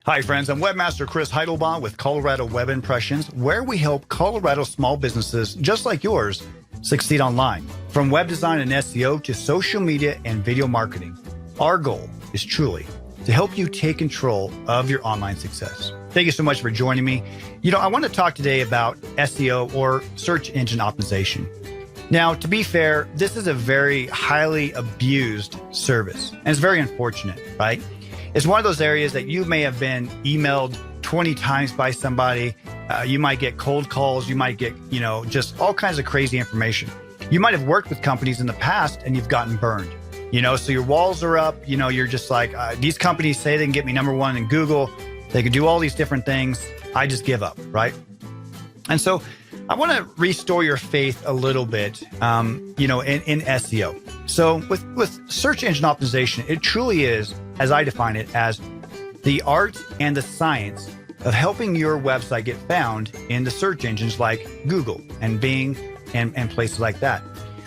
Hi, friends. I'm Webmaster Chris Heidlebaugh with Colorado Web Impressions, where we help Colorado small businesses just like yours succeed online. From web design and SEO to social media and video marketing, our goal is truly to help you take control of your online success. Thank you so much for joining me. I want to talk today about SEO, or search engine optimization. Now, to be fair, this is a very highly abused service, and it's very unfortunate, right? It's one of those areas that you may have been emailed 20 times by somebody. You might get cold calls. You might get, just all kinds of crazy information. You might have worked with companies in the past and you've gotten burned, so your walls are up. You're just like, these companies say they can get me number one in Google. They can do all these different things. I just give up, right? And so I want to restore your faith a little bit, in SEO. So with search engine optimization, it truly is, as I define it, as the art and the science of helping your website get found in the search engines like Google and Bing and places like that.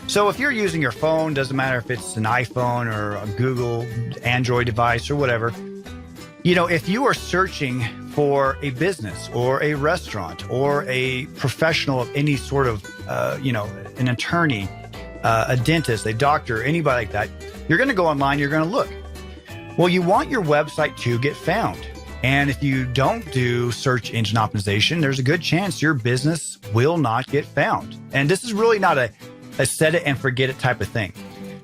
So if you're using your phone, doesn't matter if it's an iPhone or a Google Android device or whatever, if you are searching for a business or a restaurant or a professional of any sort of, an attorney, a dentist, a doctor, anybody like that, you're going to go online, you're going to look. Well, you want your website to get found. And if you don't do search engine optimization, there's a good chance your business will not get found. And this is really not a set it and forget it type of thing.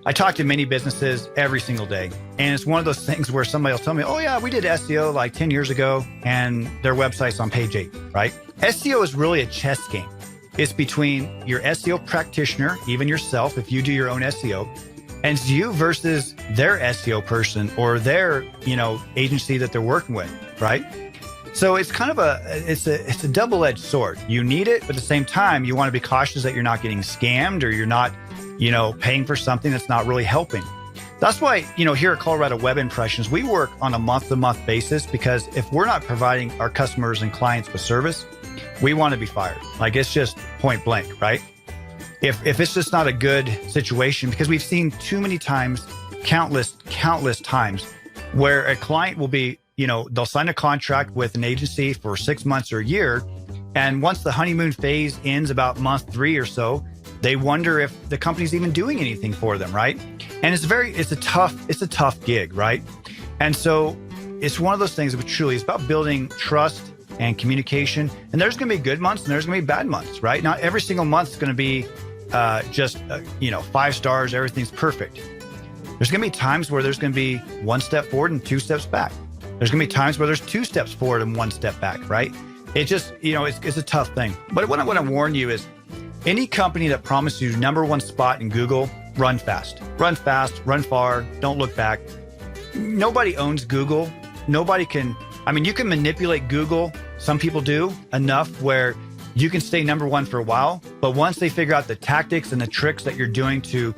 I talk to many businesses every single day, and it's one of those things where somebody will tell me, oh yeah, we did SEO like 10 years ago and their website's on page 8, right? SEO is really a chess game. It's between your SEO practitioner, even yourself, if you do your own SEO, and it's you versus their SEO person or their, agency that they're working with, right? So it's kind of it's a double-edged sword. You need it, but at the same time, you want to be cautious that you're not getting scammed or you're not, paying for something that's not really helping. That's why, here at Colorado Web Impressions, we work on a month-to-month basis, because if we're not providing our customers and clients with service, we want to be fired. Like, it's just point blank, right? If it's just not a good situation, because we've seen too many times, countless times, where a client will be, they'll sign a contract with an agency for 6 months or a year. And once the honeymoon phase ends about month 3 or so, they wonder if the company's even doing anything for them, right? And it's a tough gig, right? And so it's one of those things that truly is about building trust and communication. And there's going to be good months and there's going to be bad months, right? Not every single month is going to be just 5 stars, everything's perfect. There's going to be times where there's going to be 1 step forward and 2 steps back. There's going to be times where there's 2 steps forward and 1 step back, right? It just, it's a tough thing. But what I want to warn you is, any company that promises you #1 spot in Google, run fast, run far, don't look back. Nobody owns Google. Nobody can, you can manipulate Google. Some people do enough where you can stay #1 for a while. But once they figure out the tactics and the tricks that you're doing to,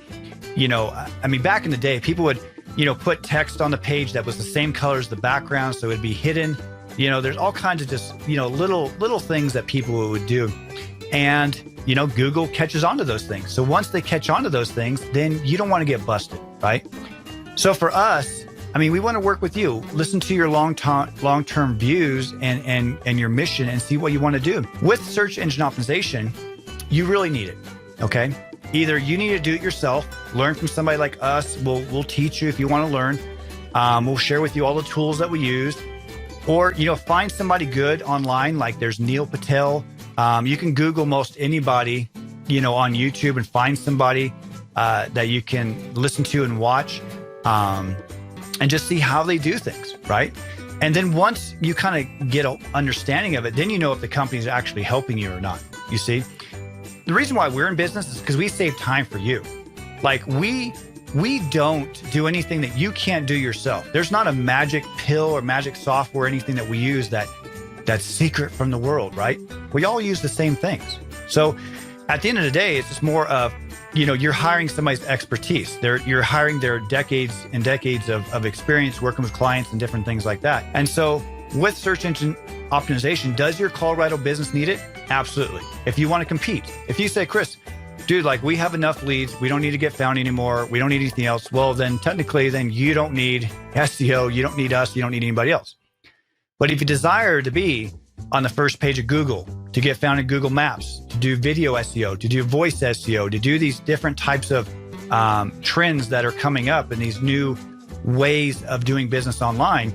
back in the day, people would, put text on the page that was the same color as the background, so it'd be hidden. There's all kinds of just, little things that people would do. And, Google catches on to those things. So once they catch on to those things, then you don't want to get busted, right? So for us, we want to work with you. Listen to your long-term views and your mission and see what you want to do. With search engine optimization, you really need it, okay? Either you need to do it yourself, learn from somebody like us. We'll teach you if you want to learn. We'll share with you all the tools that we use. Or, find somebody good online, like there's Neil Patel. You can Google most anybody, on YouTube and find somebody that you can listen to and watch and just see how they do things, right? And then once you kind of get an understanding of it, then you know if the company is actually helping you or not, you see? The reason why we're in business is because we save time for you. Like, we don't do anything that you can't do yourself. There's not a magic pill or magic software or anything that we use that's secret from the world, right? We all use the same things. So at the end of the day, it's just more of, you're hiring somebody's expertise. You're hiring their decades and decades of experience working with clients and different things like that. And so with search engine optimization, does your Colorado business need it? Absolutely. If you want to compete, if you say, Chris, dude, like, we have enough leads, we don't need to get found anymore, we don't need anything else, well, then technically, then you don't need SEO, you don't need us, you don't need anybody else. But if you desire to be on the first page of Google, to get found in Google Maps, to do video SEO, to do voice SEO, to do these different types of trends that are coming up and these new ways of doing business online,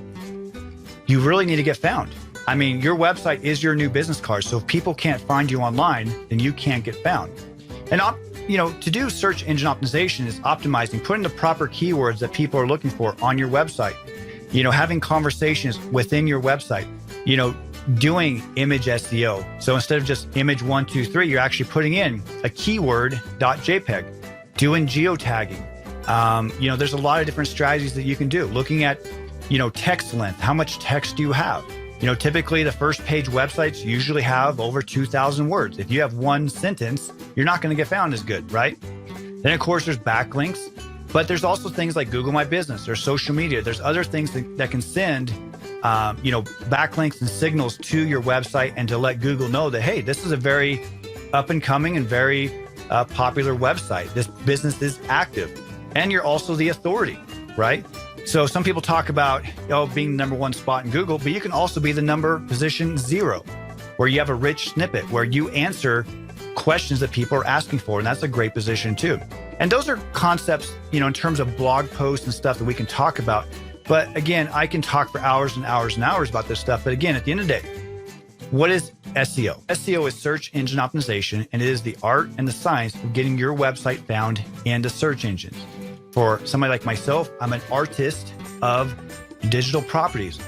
you really need to get found. I mean, your website is your new business card. So if people can't find you online, then you can't get found. And to do search engine optimization is optimizing, putting the proper keywords that people are looking for on your website, having conversations within your website, doing image SEO. So instead of just image 1, 2, 3, you're actually putting in a keyword.jpg, doing geotagging. There's a lot of different strategies that you can do. Looking at, text length. How much text do you have? Typically the first page websites usually have over 2,000 words. If you have one sentence, you're not going to get found as good, right? Then of course there's backlinks, but there's also things like Google My Business or social media. There's other things that can send, backlinks and signals to your website and to let Google know that, hey, this is a very up and coming and very popular website. This business is active, and you're also the authority, right? So some people talk about being the number one spot in Google, but you can also be the position 0, where you have a rich snippet where you answer questions that people are asking for. And that's a great position too. And those are concepts, in terms of blog posts and stuff that we can talk about. But again, I can talk for hours and hours and hours about this stuff. But again, at the end of the day, what is SEO? SEO is search engine optimization, and it is the art and the science of getting your website found into search engines. For somebody like myself, I'm an artist of digital properties,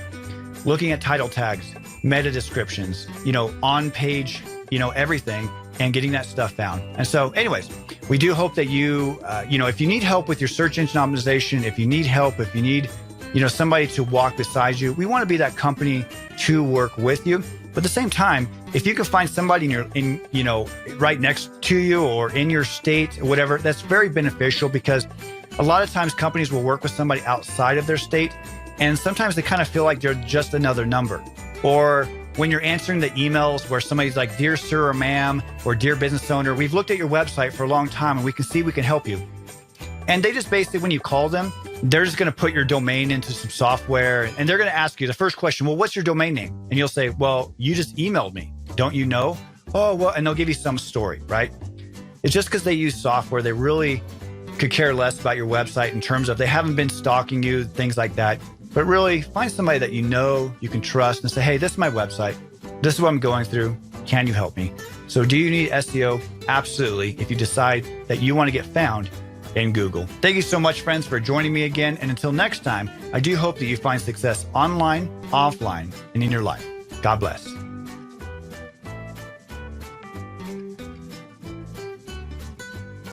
looking at title tags, meta descriptions, on page, everything, and getting that stuff found. And so anyways, we do hope that you, if you need help with your search engine optimization, if you need help, if you need, somebody to walk beside you, we want to be that company to work with you. But at the same time, if you can find somebody right next to you or in your state or whatever, that's very beneficial, because a lot of times companies will work with somebody outside of their state, and sometimes they kind of feel like they're just another number. Or when you're answering the emails where somebody's like, "Dear sir or ma'am," or "Dear business owner, we've looked at your website for a long time and we can see we can help you." And they just basically, when you call them, they're just going to put your domain into some software, and they're going to ask you the first question, "Well, what's your domain name?" And you'll say, "Well, you just emailed me. Don't you know?" "Oh, well," and they'll give you some story, right? It's just because they use software. They really could care less about your website in terms of they haven't been stalking you, things like that. But really find somebody that you can trust and say, "Hey, this is my website. This is what I'm going through. Can you help me?" So do you need SEO? Absolutely. If you decide that you want to get found in Google. Thank you so much, friends, for joining me again. And until next time, I do hope that you find success online, offline, and in your life. God bless.